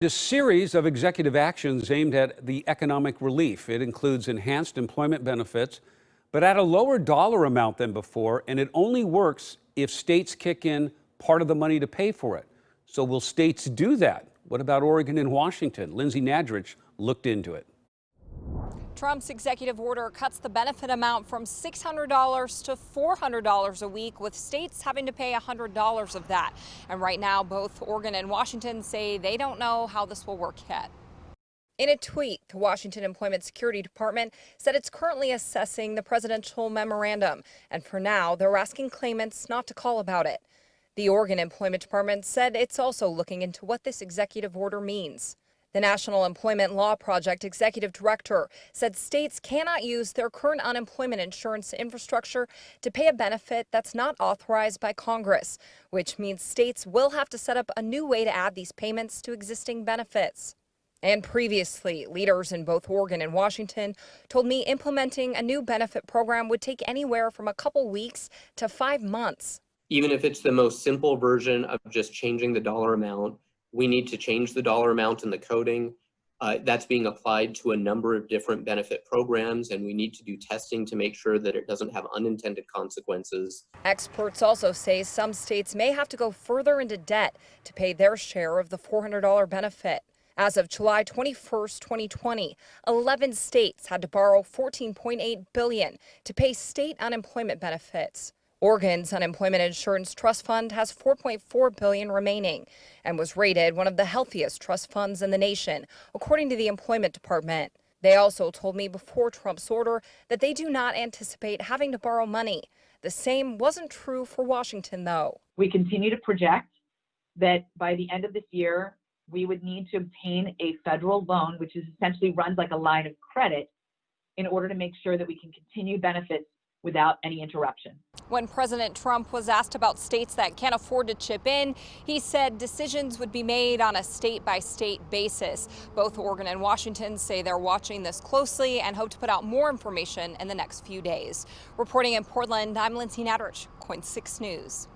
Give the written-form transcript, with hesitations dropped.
A series of executive actions aimed at the economic relief. It includes enhanced employment benefits, but at a lower dollar amount than before, and it only works if states kick in part of the money to pay for it. So will states do that? What about Oregon and Washington? Lindsay Nadrich looked into it. Trump's executive order cuts the benefit amount from $600 to $400 a week, with states having to pay $100 of that. And right now, both Oregon and Washington say they don't know how this will work yet. In a tweet, the Washington Employment Security Department said it's currently assessing the presidential memorandum, and for now, they're asking claimants not to call about it. The Oregon Employment Department said it's also looking into what this executive order means. The National Employment Law Project executive director said states cannot use their current unemployment insurance infrastructure to pay a benefit that's not authorized by Congress, which means states will have to set up a new way to add these payments to existing benefits. And previously, leaders in both Oregon and Washington told me implementing a new benefit program would take anywhere from a couple weeks to 5 months. Even if it's the most simple version of just changing the dollar amount, we need to change the dollar amount in the coding. That's being applied to a number of different benefit programs, and we need to do testing to make sure that it doesn't have unintended consequences. Experts also say some states may have to go further into debt to pay their share of the $400 benefit. As of July 21st, 2020, 11 states had to borrow $14.8 billion to pay state unemployment benefits. Oregon's Unemployment Insurance Trust Fund has $4.4 billion remaining and was rated one of the healthiest trust funds in the nation, according to the Employment Department. They also told me before Trump's order that they do not anticipate having to borrow money. The same wasn't true for Washington, though. We continue to project that by the end of this year, we would need to obtain a federal loan, which is essentially runs like a line of credit, in order to make sure that we can continue benefits without any interruption. When President Trump was asked about states that can't afford to chip in, he said decisions would be made on a state-by-state basis. Both Oregon and Washington say they're watching this closely and hope to put out more information in the next few days. Reporting in Portland, I'm Lindsay Nadrich, KOIN 6 News.